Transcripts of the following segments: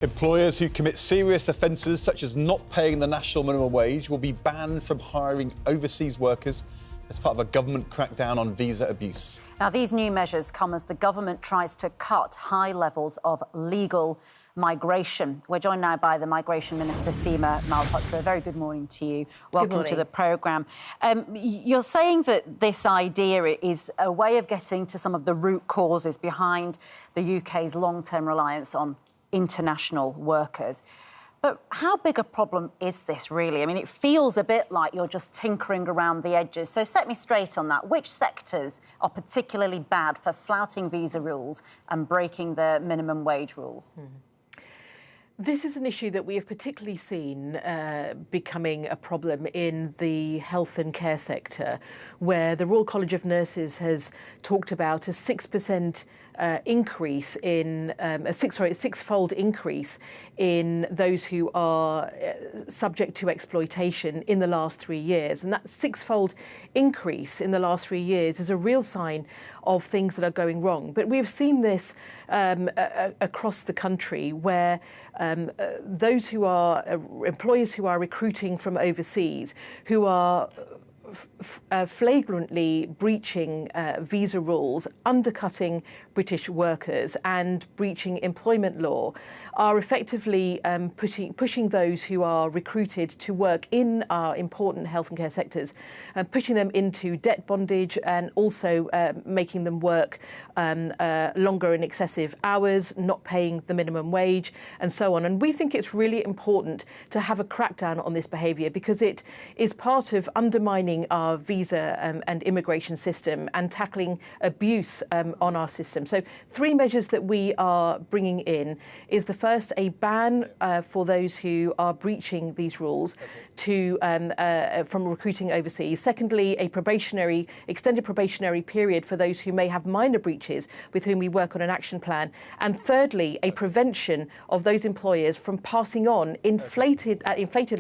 Employers who commit serious offences, such as not paying the national minimum wage, will be banned from hiring overseas workers as part of a government crackdown on visa abuse. Now, these new measures come as the government tries to cut high levels of legal migration. We're joined now by the Migration Minister, Seema Malhotra. A very good morning to you. Welcome to the programme. You're saying that this idea is a way of getting to some of the root causes behind the UK's long-term reliance on international workers. But how big a problem is this, really? I mean, it feels a bit like you're just tinkering around the edges. So set me straight on that. Which sectors are particularly bad for flouting visa rules and breaking the minimum wage rules? This is an issue that we have particularly seen becoming a problem in the health and care sector, where the Royal College of Nurses has talked about a 6% increase in a six-fold increase in those who are subject to exploitation in the last 3 years. And that six-fold increase in the last 3 years is a real sign of things that are going wrong. But we've seen this across the country, where those who are employers who are recruiting from overseas, who are flagrantly breaching visa rules, undercutting British workers and breaching employment law, are effectively pushing those who are recruited to work in our important health and care sectors, pushing them into debt bondage and also making them work longer and excessive hours, not paying the minimum wage and so on. And we think it's really important to have a crackdown on this behaviour, because it is part of undermining our visa and immigration system and tackling abuse on our system. So 3 measures that we are bringing in is the first, a ban for those who are breaching these rules from recruiting overseas. Secondly, a extended probationary period for those who may have minor breaches with whom we work on an action plan. And thirdly, a prevention of those employers from passing on inflated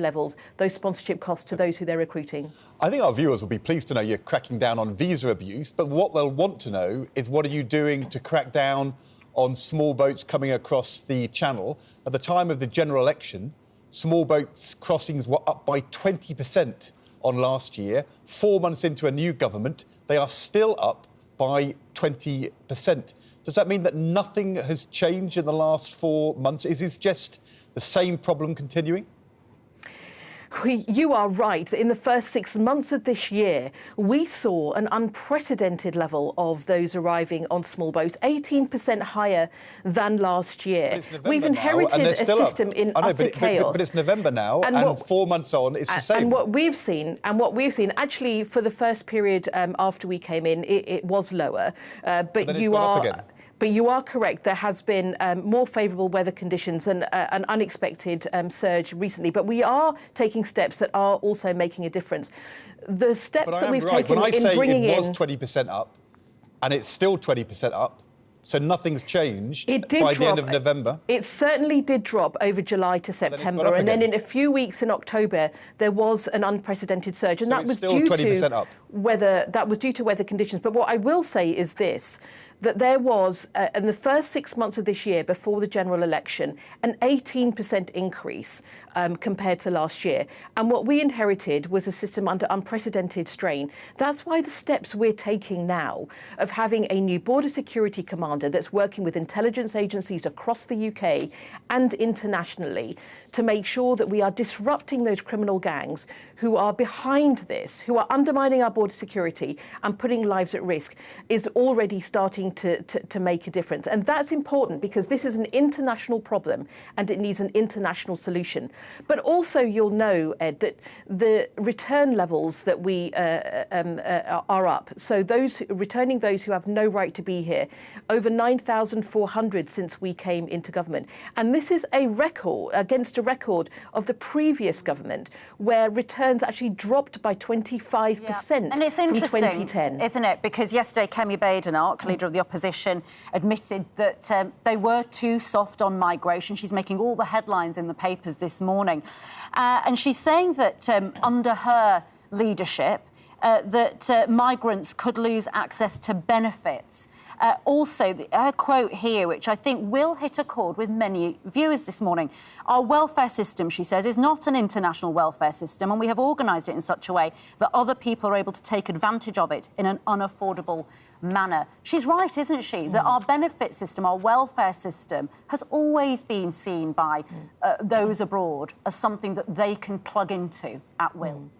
levels those sponsorship costs to those who they're recruiting. I think our viewers will be pleased to know you're cracking down on visa abuse, but what they'll want to know is, what are you doing to crack down on small boats coming across the channel? At the time of the general election, small boats crossings were up by 20% on last year. 4 months into a new government, they are still up by 20%. Does that mean that nothing has changed in the last 4 months? Is this just the same problem continuing? You are right that in the first 6 months of this year, we saw an unprecedented level of those arriving on small boats, 18% higher than last year. We've inherited a system in utter chaos. But it's November now, and 4 months on, it's the same. And what we've seen, actually, for the first period after we came in, it was lower. But you are. But you are correct. There has been more favourable weather conditions and an unexpected surge recently. But we are taking steps that are also making a difference. The steps that we've taken in bringing in... When I say it was 20% up, and it's still 20% up, so nothing's changed by the end of November. It certainly did drop over July to September, and then in a few weeks in October there was an unprecedented surge, and that was due to weather conditions. But what I will say is this: that there was, in the first 6 months of this year, before the general election, an 18% increase compared to last year. And what we inherited was a system under unprecedented strain. That's why the steps we're taking now of having a new border security commander that's working with intelligence agencies across the UK and internationally to make sure that we are disrupting those criminal gangs who are behind this, who are undermining our border security and putting lives at risk, is already starting to make a difference. And that's important, because this is an international problem and it needs an international solution. But also, you'll know, Ed, that the return levels that we are up. So returning those who have no right to be here, over 9,400 since we came into government. And this is a record against a record of the previous government, where returns actually dropped by 25% And it's from 2010. Isn't it? Because yesterday, Kemi Badenoch, leader of the opposition, admitted that they were too soft on migration. She's making all the headlines in the papers this morning. And she's saying that under her leadership, that migrants could lose access to benefits Also, her quote here, which I think will hit a chord with many viewers this morning. Our welfare system, she says, is not an international welfare system, and we have organised it in such a way that other people are able to take advantage of it in an unaffordable manner. She's right, isn't she? That our benefit system, our welfare system, has always been seen by those abroad as something that they can plug into at will.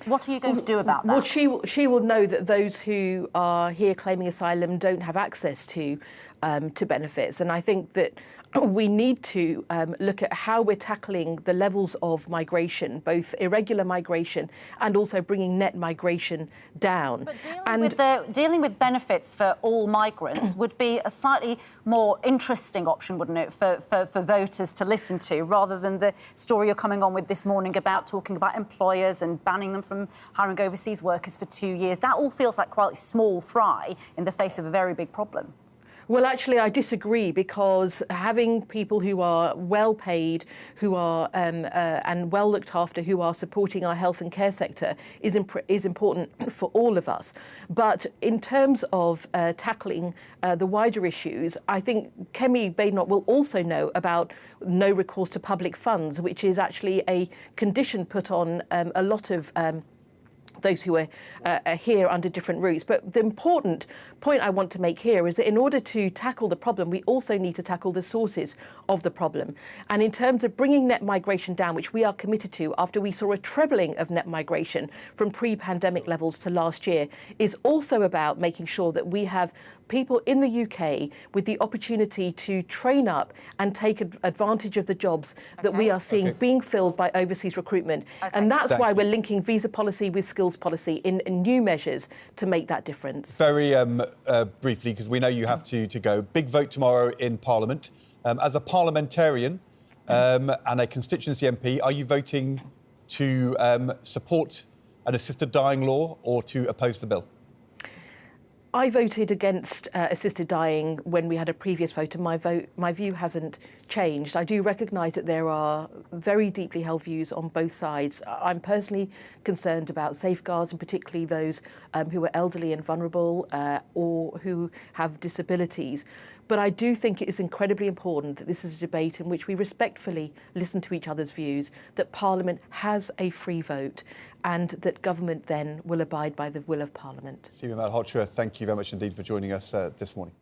What are you going to do about that? Well, she will know that those who are here claiming asylum don't have access to benefits, and I think that we need to look at how we're tackling the levels of migration, both irregular migration and also bringing net migration down. But dealing with benefits for all migrants would be a slightly more interesting option, wouldn't it, for voters to listen to, rather than the story you're coming on with this morning about talking about employers and banning them from hiring overseas workers for 2 years. That all feels like quite small fry in the face of a very big problem. Well, actually, I disagree, because having people who are well paid, who are and well looked after, who are supporting our health and care sector is important for all of us. But in terms of tackling the wider issues, I think Kemi Badenoch will also know about no recourse to public funds, which is actually a condition put on a lot of those who are here under different routes. But the important point I want to make here is that in order to tackle the problem, we also need to tackle the sources of the problem. And in terms of bringing net migration down, which we are committed to after we saw a trebling of net migration from pre-pandemic levels to last year, is also about making sure that we have people in the UK with the opportunity to train up and take advantage of the jobs that we are seeing being filled by overseas recruitment. And that's why we're linking visa policy with skills policy in new measures to make that difference. Very briefly, because we know you have to go. Big vote tomorrow in Parliament. As a parliamentarian and a constituency MP, are you voting to support an assisted dying law or to oppose the bill? I voted against assisted dying when we had a previous vote, and my view hasn't changed. I do recognise that there are very deeply held views on both sides. I'm personally concerned about safeguards, and particularly those who are elderly and vulnerable or who have disabilities. But I do think it is incredibly important that this is a debate in which we respectfully listen to each other's views, that Parliament has a free vote, and that government then will abide by the will of Parliament. Seema Malhotra, thank you very much indeed for joining us this morning.